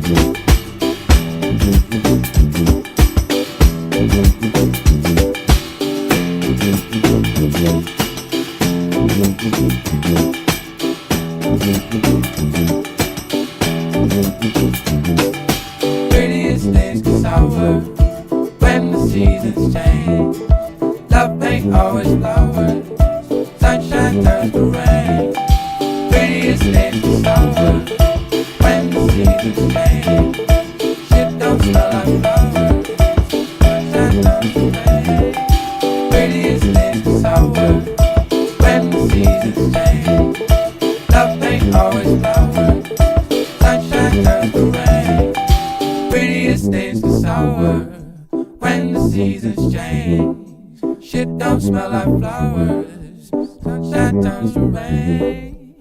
Prettiest days get sour when the seasons change. Love ain't always flowers, sunshine turns to rain. Prettiest days get sour when the seasons change. Shit don't smell like flowers, sunshine turns to rain. Prettiest days get sour when the seasons change. Love ain't always flowers, sunshine turns to rain. Prettiest days get sour when the seasons change. Shit don't smell like flowers, sunshine turns to rain.